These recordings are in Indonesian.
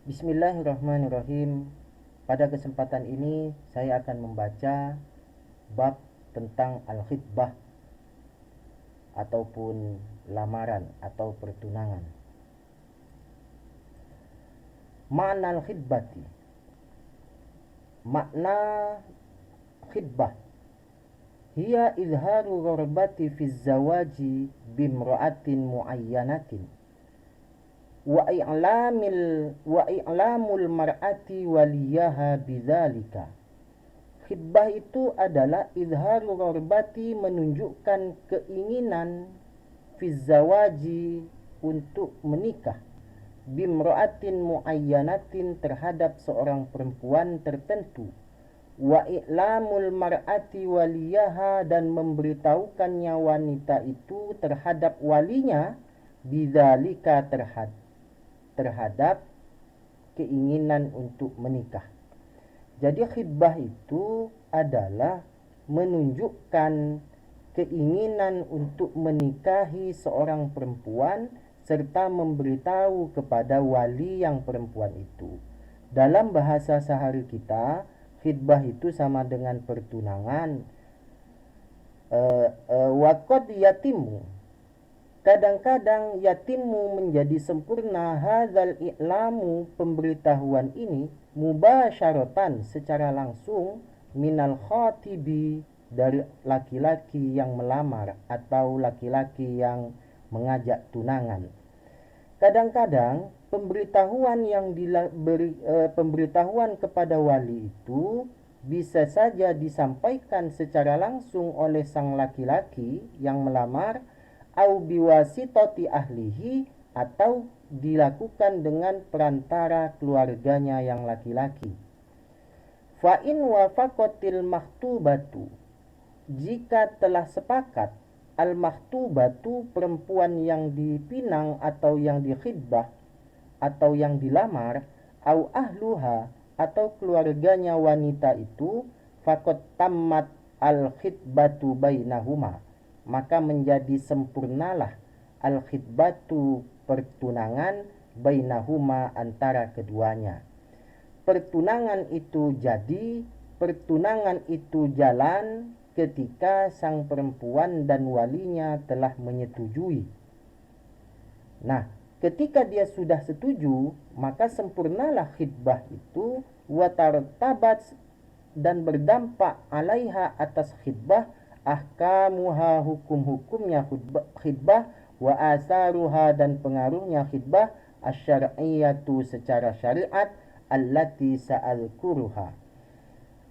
Bismillahirrahmanirrahim. Pada kesempatan ini saya akan membaca bab tentang al-khitbah ataupun lamaran atau pertunangan. Makna al-khitbati. Makna khitbah hiya izharu ghurbati fi zawaji bimra'atin muayyanatin wa i'lamul mar'ati waliyaha bidzalika. Khitbah itu adalah izharu ghurbati, menunjukkan keinginan fi zawaji, untuk menikah, bimra'atin muayyanatin, terhadap seorang perempuan tertentu, wa i'lamul mar'ati waliyaha, dan memberitahukannya wanita itu terhadap walinya, bidzalika, terhadap keinginan untuk menikah. Jadi khitbah itu adalah menunjukkan keinginan untuk menikahi seorang perempuan serta memberitahu kepada wali yang perempuan itu. Dalam bahasa sehari kita, khitbah itu sama dengan pertunangan. Waqad yatimu, kadang-kadang yatimu, menjadi sempurna, hadzal i'lamu, pemberitahuan ini, mubasyaratan, secara langsung, minal khatibi, dari laki-laki yang melamar atau laki-laki yang mengajak tunangan. Kadang-kadang pemberitahuan yang pemberitahuan kepada wali itu bisa saja disampaikan secara langsung oleh sang laki-laki yang melamar, au biwasitati ahlihi, atau dilakukan dengan perantara keluarganya yang laki-laki. Fa in wafaqatil mahtubatu, jika telah sepakat al mahtubatu, perempuan yang dipinang atau yang dikhitbah atau yang dilamar, au ahluha, atau keluarganya wanita itu, faqad tammat al khitbatu bainahuma, maka menjadi sempurnalah al-khitbatu, pertunangan, bainahuma, antara keduanya. Pertunangan itu jadi, pertunangan itu jalan ketika sang perempuan dan walinya telah menyetujui. Nah, ketika dia sudah setuju, maka sempurnalah khitbah itu, watartabat, dan berdampak alaiha, atas khitbah, ahkamuha, hukum-hukumnya khitbah, wa asaruha, dan pengaruhnya khitbah, asyariyatu, secara syariat, allati sa'alkuruha.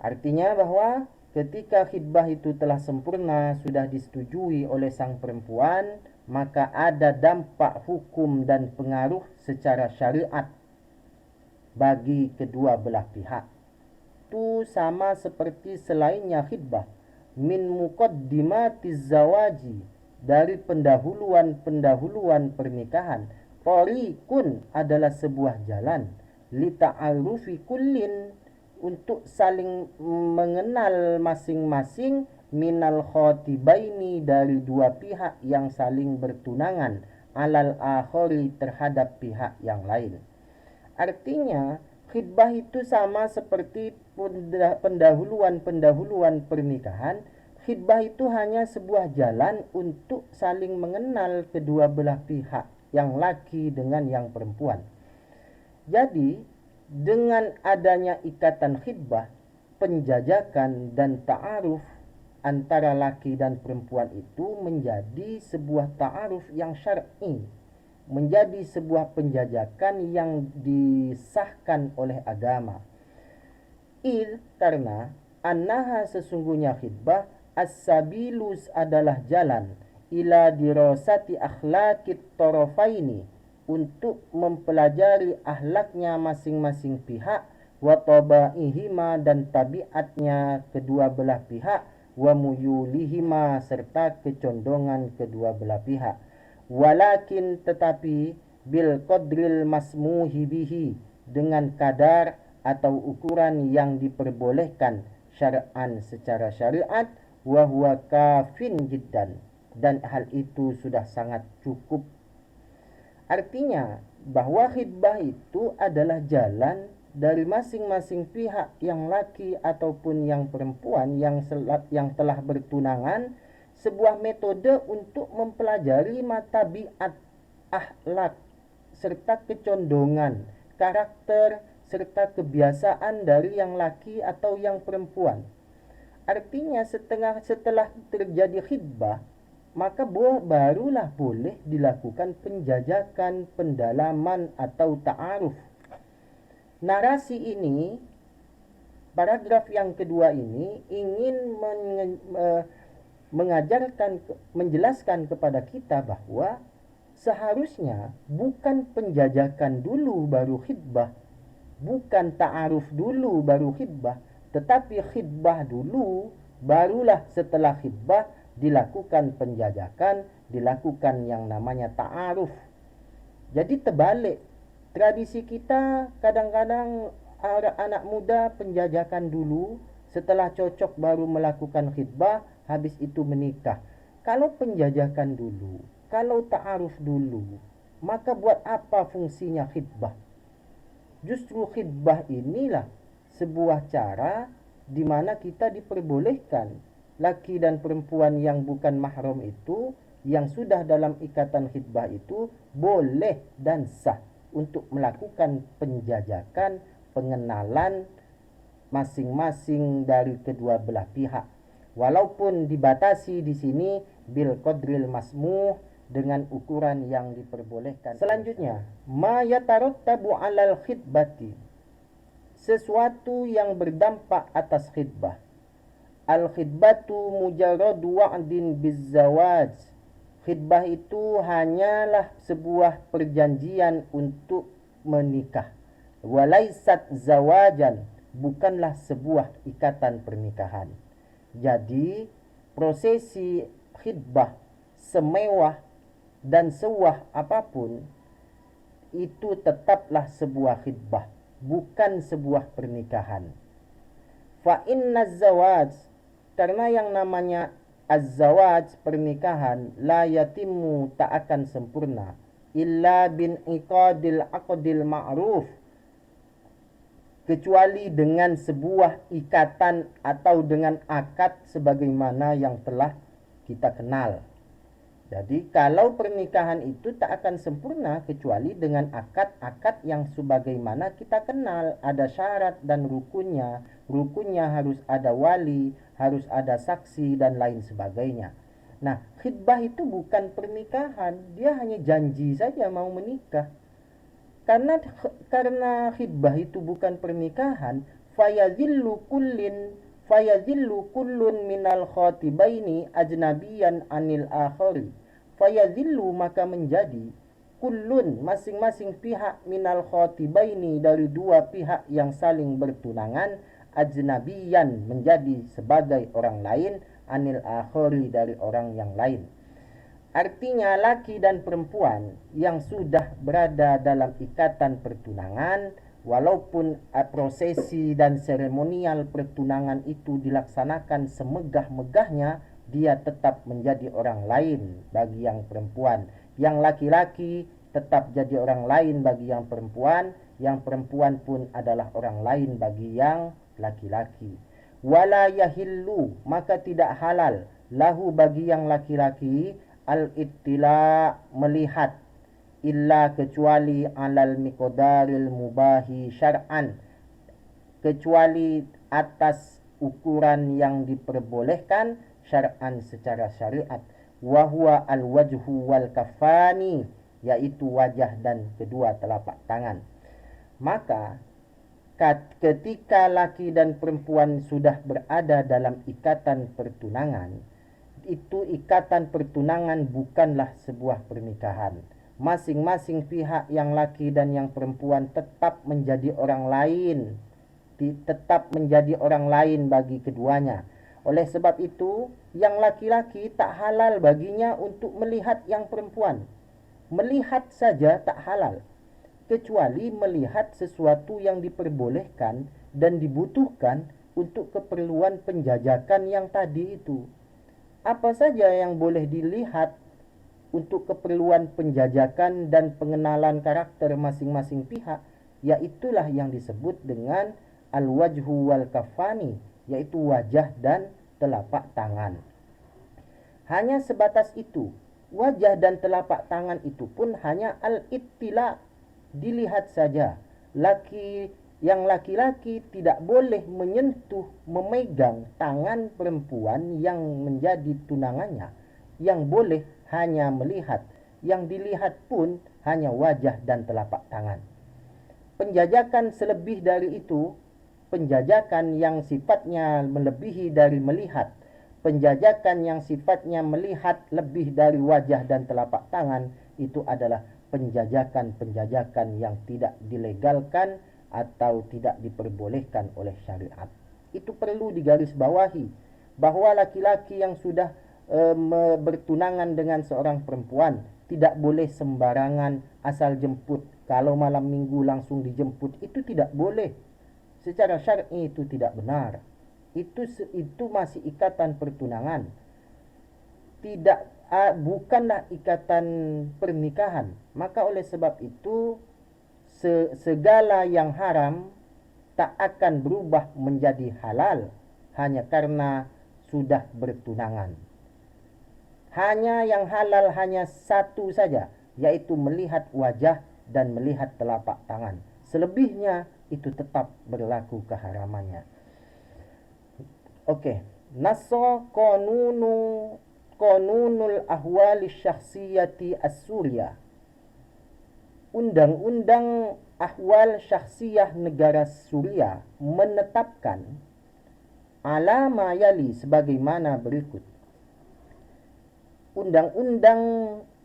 Artinya bahwa ketika khitbah itu telah sempurna, sudah disetujui oleh sang perempuan, maka ada dampak hukum dan pengaruh secara syariat bagi kedua belah pihak. Itu sama seperti selainnya khitbah, min muqaddimatiz zawaji, dari pendahuluan pernikahan. Tariqun, adalah sebuah jalan, li ta'arufi kullin, untuk saling mengenal masing-masing, minal khatibaini, dari dua pihak yang saling bertunangan, alal akhari, terhadap pihak yang lain. Artinya khitbah itu sama seperti pendahuluan pernikahan. Khitbah itu hanya sebuah jalan untuk saling mengenal kedua belah pihak, yang laki dengan yang perempuan. Jadi dengan adanya ikatan khitbah, penjajakan dan ta'aruf antara laki dan perempuan itu menjadi sebuah ta'aruf yang syar'i, menjadi sebuah penjajakan yang disahkan oleh agama. Karena annaha, sesungguhnya khitbah, as-sabilus, adalah jalan, ila dirasati akhlaqit tarafaini, untuk mempelajari akhlaknya masing-masing pihak, wa tabaihima, dan tabiatnya kedua belah pihak, wa muyulihima, serta kecondongan kedua belah pihak. Walakin, tetapi, bil qadril masmuhi bihi, dengan kadar atau ukuran yang diperbolehkan syar'an, secara syariat, wa huwa kafin jiddan, dan hal itu sudah sangat cukup. Artinya bahwa khidbah itu adalah jalan dari masing-masing pihak, yang laki ataupun yang perempuan yang telah bertunangan, sebuah metode untuk mempelajari tabiat, akhlak, serta kecondongan, karakter, serta kebiasaan dari yang laki atau yang perempuan. Artinya setelah terjadi khidbah, maka barulah boleh dilakukan penjajakan, pendalaman atau ta'aruf. Narasi ini, paragraf yang kedua ini ingin menjelaskan kepada kita bahwa seharusnya bukan penjajakan dulu baru khidbah, bukan ta'aruf dulu baru khidbah, tetapi khidbah dulu, barulah setelah khidbah dilakukan penjajakan, dilakukan yang namanya ta'aruf. Jadi terbalik. Tradisi kita kadang-kadang anak muda penjajakan dulu, setelah cocok baru melakukan khidbah, habis itu menikah. Kalau penjajakan dulu, kalau ta'aruf dulu, maka buat apa fungsinya khidbah? Justru khidbah inilah sebuah cara di mana kita diperbolehkan laki dan perempuan yang bukan mahram itu, yang sudah dalam ikatan khidbah itu, boleh dan sah untuk melakukan penjajakan, pengenalan masing-masing dari kedua belah pihak, walaupun dibatasi di sini bil qadril masmuh, dengan ukuran yang diperbolehkan. Selanjutnya, ma yatarattabu 'alal khidbati, sesuatu yang berdampak atas khidbah. Al khidbatu mujarradu wa'din bizzawaj. Khidbah itu hanyalah sebuah perjanjian untuk menikah. Walaisat zawajan, bukanlah sebuah ikatan pernikahan. Jadi prosesi khidbah, semewah dan sewah apapun, itu tetaplah sebuah khidbah, bukan sebuah pernikahan. Fa inna zawaj, karena yang namanya az-zawaj, pernikahan, la yatimmu, tak akan sempurna, illa bin iqadil aqdil ma'ruf, kecuali dengan sebuah ikatan atau dengan akad sebagaimana yang telah kita kenal. Jadi kalau pernikahan itu tak akan sempurna kecuali dengan akad-akad yang sebagaimana kita kenal, ada syarat dan rukunnya. Rukunnya harus ada wali, harus ada saksi dan lain sebagainya. Nah, khidbah itu bukan pernikahan, dia hanya janji saja mau menikah. Karena khidbah itu bukan pernikahan, fayazillu kullun minal khatibaini ajnabiyan anil akhari. Fayazillu, maka menjadi, kullun, masing-masing pihak, minal khatibaini, dari dua pihak yang saling bertunangan, ajnabiyan, menjadi sebagai orang lain, anil akhari, dari orang yang lain. Artinya laki dan perempuan yang sudah berada dalam ikatan pertunangan, walaupun prosesi dan seremonial pertunangan itu dilaksanakan semegah-megahnya, dia tetap menjadi orang lain bagi yang perempuan. Yang laki-laki tetap jadi orang lain bagi yang perempuan pun adalah orang lain bagi yang laki-laki. Wala yahillu, maka tidak halal, lahu, bagi yang laki-laki, al-ittila, melihat, illa, kecuali, alal miqdaril mubahi syar'an, kecuali atas ukuran yang diperbolehkan syar'an, secara syariat. Wa huwa al-wajhu wal kafani, yaitu wajah dan kedua telapak tangan. Maka ketika laki dan perempuan sudah berada dalam ikatan pertunangan, itu ikatan pertunangan bukanlah sebuah pernikahan. Masing-masing pihak, yang laki dan yang perempuan, tetap menjadi orang lain, bagi keduanya. Oleh sebab itu, yang laki-laki tak halal baginya untuk melihat yang perempuan. Melihat saja tak halal, kecuali melihat sesuatu yang diperbolehkan dan dibutuhkan untuk keperluan penjajakan yang tadi itu. Apa saja yang boleh dilihat untuk keperluan penjajakan dan pengenalan karakter masing-masing pihak, yaitulah yang disebut dengan al-wajhu wal kafani, yaitu wajah dan telapak tangan. Hanya sebatas itu. Wajah dan telapak tangan itu pun hanya al-ittila, dilihat saja. Laki-laki tidak boleh menyentuh, memegang tangan perempuan yang menjadi tunangannya. Yang boleh hanya melihat. Yang dilihat pun hanya wajah dan telapak tangan. Penjajakan selebih dari itu, penjajakan yang sifatnya melebihi dari melihat, penjajakan yang sifatnya melihat lebih dari wajah dan telapak tangan, itu adalah penjajakan-penjajakan yang tidak dilegalkan atau tidak diperbolehkan oleh syariat. Itu perlu digarisbawahi bahwa laki-laki yang sudah bertunangan dengan seorang perempuan tidak boleh sembarangan asal jemput. Kalau malam minggu langsung dijemput, itu tidak boleh. Secara syar'i itu tidak benar. Itu masih ikatan pertunangan. Bukanlah ikatan pernikahan. Maka oleh sebab itu segala yang haram tak akan berubah menjadi halal hanya karena sudah bertunangan. Hanya yang halal hanya satu saja, yaitu melihat wajah dan melihat telapak tangan. Selebihnya itu tetap berlaku keharamannya. Oke. Nassa qanunul ahwali syakhsiyati as-Surya. Undang-undang ahwal syakhsiyah negara Suria menetapkan alama yali sebagaimana berikut. Undang-undang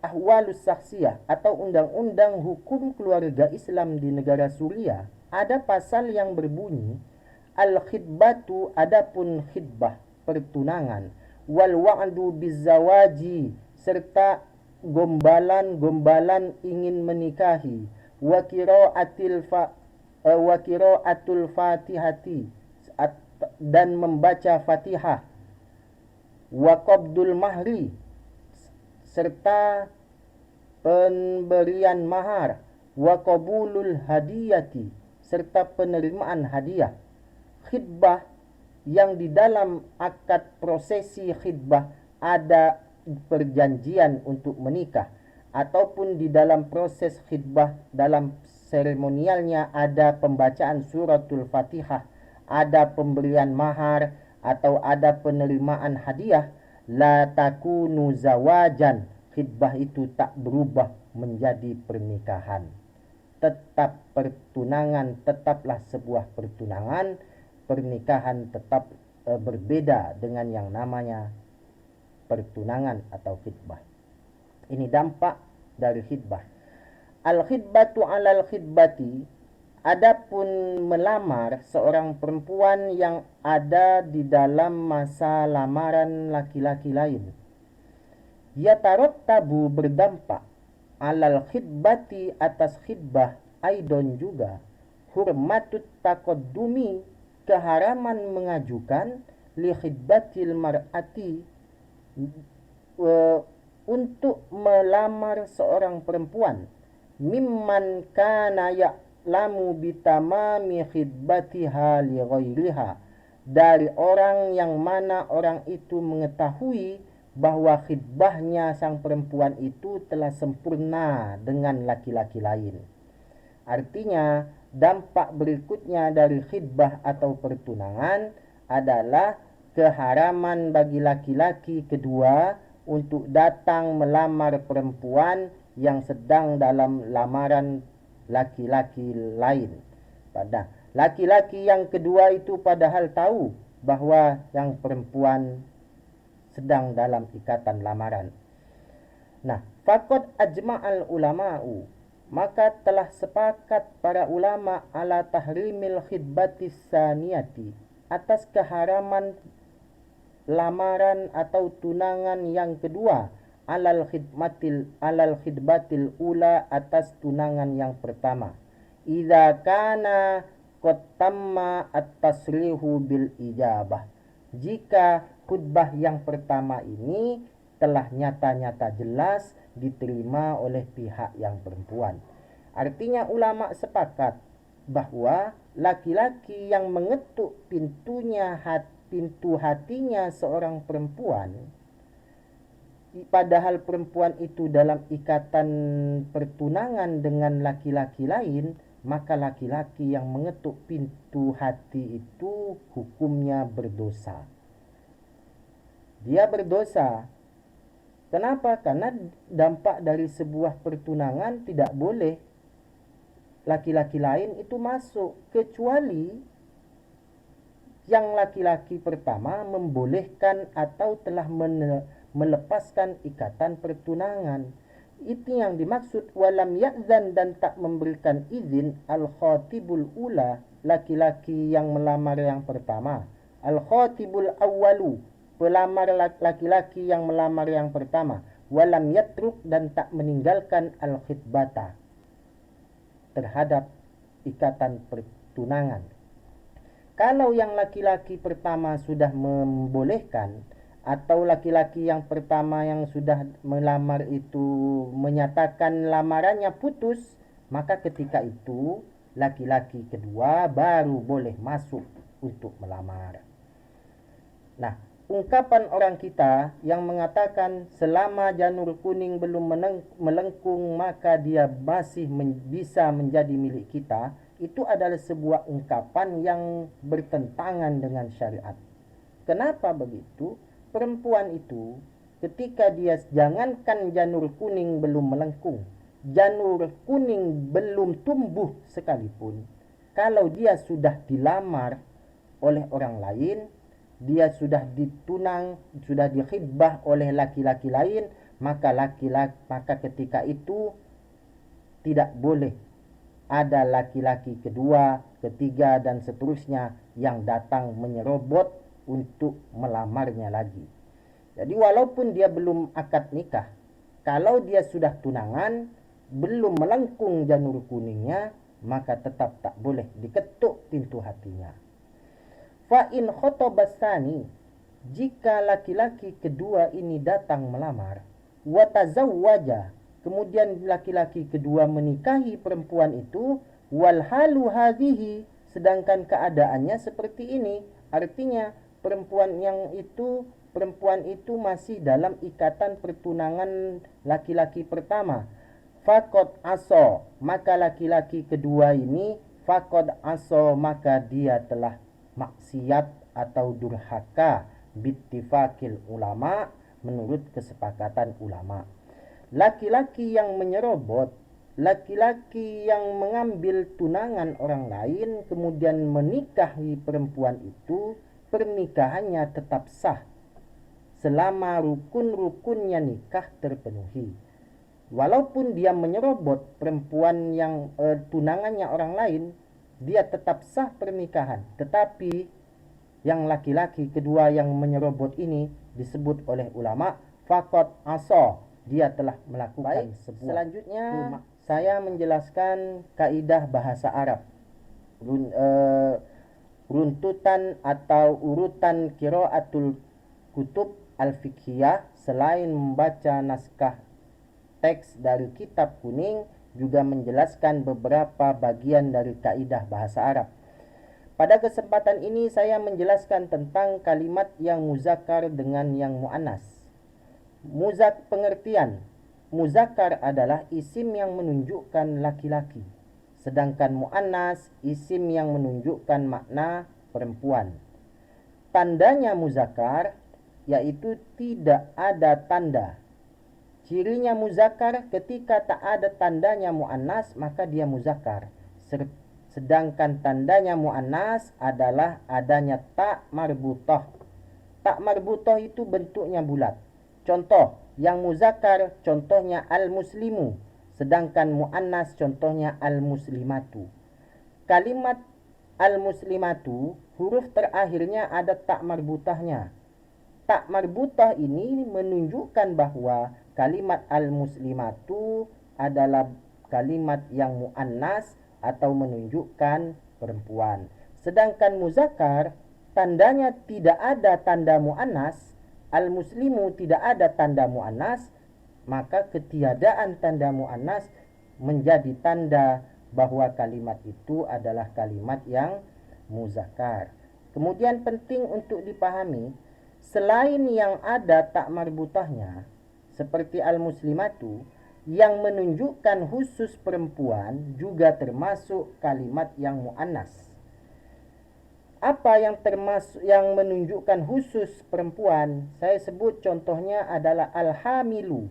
ahwalus syakhsiyah atau undang-undang hukum keluarga Islam di negara Suria ada pasal yang berbunyi al-khidbatu, adapun khidbah pertunangan, wal wa'du bizawaji, serta gombalan ingin menikahi, wa qiraatul fatihati, dan membaca Fatihah, wa qabdul mahri, serta pemberian mahar, wa qabulul hadiyati, serta penerimaan hadiah. Khidbah yang di dalam akad prosesi khidbah ada perjanjian untuk menikah, ataupun di dalam proses khidbah dalam seremonialnya ada pembacaan suratul Fatihah, ada pemberian mahar atau ada penerimaan hadiah, la takunu zawajan, khidbah itu tak berubah menjadi pernikahan. Tetap pertunangan, tetaplah sebuah pertunangan. Pernikahan tetap berbeda dengan yang namanya pertunangan atau khidbah. Ini dampak dari khidbah. Al-khidbatu alal khidbati, adapun melamar seorang perempuan yang ada di dalam masa lamaran laki-laki lain. Yatarattabu, berdampak, alal khidbati, atas khidbah, aidon juga, hurmatut taqaddumi, keharaman mengajukan, li khidbatil mar'ati, untuk melamar seorang perempuan, mimman kana ya'lamu bitamami khidbatiha li ghairiha, dari orang yang mana orang itu mengetahui bahwa khidbahnya sang perempuan itu telah sempurna dengan laki-laki lain. Artinya, dampak berikutnya dari khidbah atau pertunangan adalah keharaman bagi laki-laki kedua untuk datang melamar perempuan yang sedang dalam lamaran laki-laki lain. Pada laki-laki yang kedua itu padahal tahu bahwa yang perempuan sedang dalam ikatan lamaran. Nah, faqad ajma'al ulama'u, maka telah sepakat para ulama ala tahrimil khidbatis saniyati, atas keharaman lamaran atau tunangan yang kedua, alal khidbatil ula, atas tunangan yang pertama. Idza kana qad tamma at-tasrihu bil ijabah, jika khutbah yang pertama ini telah nyata-nyata jelas diterima oleh pihak yang perempuan. Artinya ulama sepakat bahwa laki-laki yang mengetuk pintu hatinya seorang perempuan, padahal perempuan itu dalam ikatan pertunangan dengan laki-laki lain, maka laki-laki yang mengetuk pintu hati itu hukumnya berdosa. Dia berdosa. Kenapa? Karena dampak dari sebuah pertunangan tidak boleh laki-laki lain itu masuk, kecuali yang laki-laki pertama membolehkan atau telah melepaskan ikatan pertunangan. Itu yang dimaksud walam ya'zan, dan tak memberikan izin al-khatibul ula, laki-laki yang melamar yang pertama. Al-khatibul awwalu, pelamar laki-laki yang melamar yang pertama. Walam yatruk, dan tak meninggalkan al-khitbata, terhadap ikatan pertunangan. Kalau yang laki-laki pertama sudah membolehkan, atau laki-laki yang pertama yang sudah melamar itu menyatakan lamarannya putus, maka ketika itu laki-laki kedua baru boleh masuk untuk melamar. Nah, ungkapan orang kita yang mengatakan selama janur kuning belum melengkung maka dia masih bisa menjadi milik kita, itu adalah sebuah ungkapan yang bertentangan dengan syariat. Kenapa begitu? Perempuan itu ketika dia, jangankan janur kuning belum melengkung, janur kuning belum tumbuh sekalipun, kalau dia sudah dilamar oleh orang lain, dia sudah ditunang, sudah dikhidbah oleh laki-laki lain, maka ketika itu tidak boleh ada laki-laki kedua, ketiga, dan seterusnya yang datang menyerobot untuk melamarnya lagi. Jadi walaupun dia belum akad nikah, kalau dia sudah tunangan, belum melengkung janur kuningnya, maka tetap tak boleh diketuk pintu hatinya. Fa in khotobasani, jika laki-laki kedua ini datang melamar, wa tazawwaja, kemudian laki-laki kedua menikahi perempuan itu, wal halu hadhihi, sedangkan keadaannya seperti ini, artinya perempuan itu masih dalam ikatan pertunangan laki-laki pertama. Faqad aso, maka laki-laki kedua ini faqad aso, maka dia telah maksiat atau durhaka bittifaqil ulama, menurut kesepakatan ulama. Laki-laki yang menyerobot, laki-laki yang mengambil tunangan orang lain kemudian menikahi perempuan itu, pernikahannya tetap sah selama rukun-rukunnya nikah terpenuhi. Walaupun dia menyerobot perempuan yang tunangannya orang lain, dia tetap sah pernikahan. Tetapi yang laki-laki kedua yang menyerobot ini disebut oleh ulama faqad asa, dia telah melakukan sebuah. Selanjutnya saya menjelaskan kaidah bahasa Arab, runtutan atau urutan qiraatul kutub al-fiqhiyah. Selain membaca naskah teks dari kitab kuning, juga menjelaskan beberapa bagian dari kaidah bahasa Arab. Pada kesempatan ini saya menjelaskan tentang kalimat yang muzakkar dengan yang muannas. Pengertian muzakkar adalah isim yang menunjukkan laki-laki, sedangkan muannas isim yang menunjukkan makna perempuan. Tandanya muzakkar yaitu tidak ada tanda. Cirinya muzakkar ketika tak ada tandanya muannas, maka dia muzakkar. Sedangkan tandanya muannas adalah adanya tak marbutah. Tak marbutah itu bentuknya bulat. Contoh, yang muzakkar contohnya al-muslimu, sedangkan muannas contohnya al-muslimatu. Kalimat al-muslimatu, huruf terakhirnya ada tak marbutahnya. Tak marbutah ini menunjukkan bahwa kalimat al-muslimatu adalah kalimat yang muannas atau menunjukkan perempuan. Sedangkan muzakkar tandanya tidak ada tanda muannas, al-muslimu tidak ada tanda muannas, maka ketiadaan tanda muannas menjadi tanda bahwa kalimat itu adalah kalimat yang muzakkar. Kemudian penting untuk dipahami, selain yang ada tak marbutahnya seperti al-muslimatu, yang menunjukkan khusus perempuan juga termasuk kalimat yang muannas. Apa yang termasuk yang menunjukkan khusus perempuan? Saya sebut contohnya adalah al-hamilu,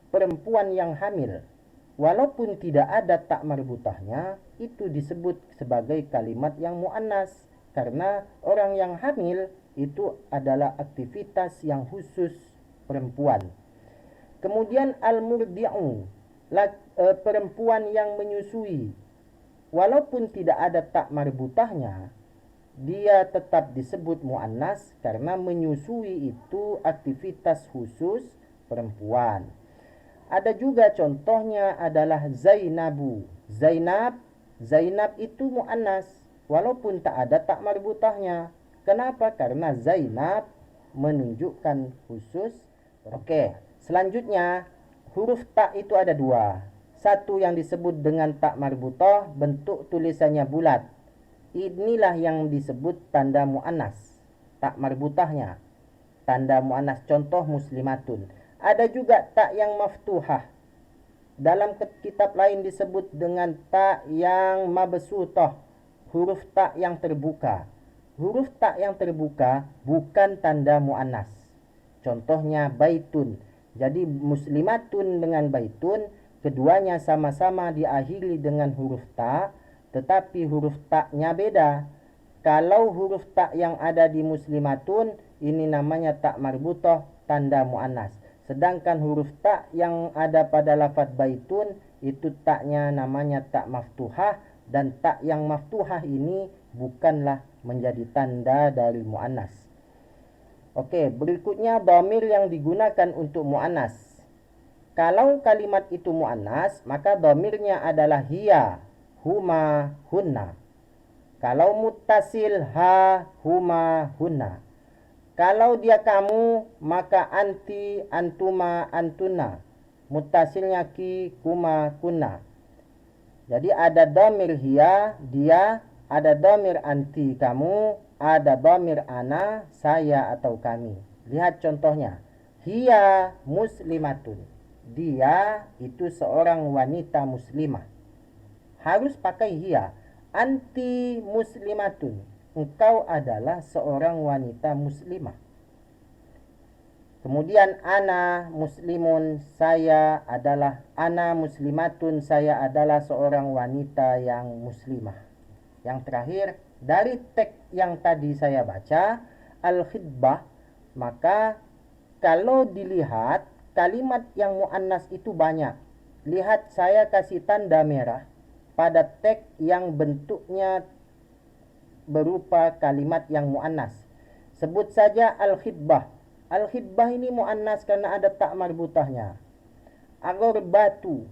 perempuan yang hamil. Walaupun tidak ada tak marbutahnya, itu disebut sebagai kalimat yang muannas karena orang yang hamil itu adalah aktivitas yang khusus perempuan. Kemudian al-murdi'u, perempuan yang menyusui. Walaupun tidak ada tak marbutahnya, dia tetap disebut muannas karena menyusui itu aktivitas khusus perempuan. Ada juga contohnya adalah Zainabu. Zainab itu muannas walaupun tak ada tak marbutahnya. Kenapa? Karena Zainab menunjukkan khusus. Oke, selanjutnya huruf tak itu ada dua. Satu yang disebut dengan tak marbutah, bentuk tulisannya bulat. Inilah yang disebut tanda muannas, tak marbutahnya. Tanda muannas, contoh muslimatun. Ada juga tak yang maftuhah. Dalam kitab lain disebut dengan tak yang mabsutah, huruf tak yang terbuka. Huruf tak yang terbuka bukan tanda muannas. Contohnya baitun. Jadi muslimatun dengan baitun, keduanya sama-sama diakhiri dengan huruf ta, tetapi huruf taknya beda. Kalau huruf tak yang ada di muslimatun, ini namanya tak marbutah, tanda muannas. Sedangkan huruf tak yang ada pada lafaz baitun, itu taknya namanya tak maftuhah, dan tak yang maftuhah ini bukanlah menjadi tanda dari muannas. Oke, berikutnya dhamir yang digunakan untuk muannas. Kalau kalimat itu muannas, maka dhamirnya adalah hiya, huma, hunna. Kalau muttasil, ha, huma, hunna. Kalau dia kamu, maka anti, antuma, antuna. Muttasilnya ki, kuma, kunna. Jadi ada dhamir hiya, dia, ada dhamir anti, kamu, ada dhamir ana, saya atau kami. Lihat contohnya. Hiya muslimatun. Dia itu seorang wanita muslimah. Harus pakai hiya. Anti muslimatun. Engkau adalah seorang wanita muslimah. Kemudian ana muslimun, saya adalah, ana muslimatun, saya adalah seorang wanita yang muslimah. Yang terakhir, dari teks yang tadi saya baca, al-khidbah, maka kalau dilihat kalimat yang muannas itu banyak. Lihat, saya kasih tanda merah pada teks yang bentuknya berupa kalimat yang muannas. Sebut saja al-khidbah. Al-khidbah ini muannas karena ada tak marbutahnya. Aghorbatu,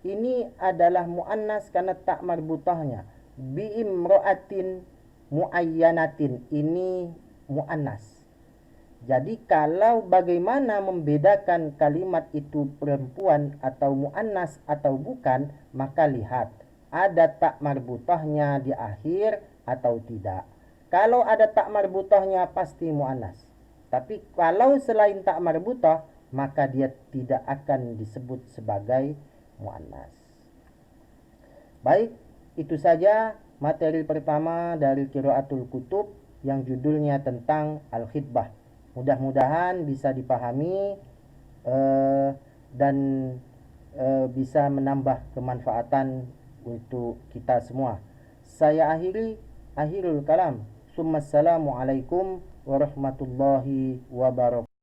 ini adalah muannas karena tak marbutahnya. Bi'imro'atin muayyanatin, ini muannas. Jadi kalau bagaimana membedakan kalimat itu perempuan atau muannas atau bukan, maka lihat ada tak marbutahnya di akhir atau tidak. Kalau ada tak marbutahnya pasti muannas. Tapi kalau selain tak marbutah, maka dia tidak akan disebut sebagai muannas. Baik, itu saja materi pertama dari Qiraatul Kutub yang judulnya tentang al-khidbah. Mudah-mudahan bisa dipahami dan bisa menambah kemanfaatan untuk kita semua. Saya akhirul kalam. Assalamualaikum warahmatullahi wabarakatuh.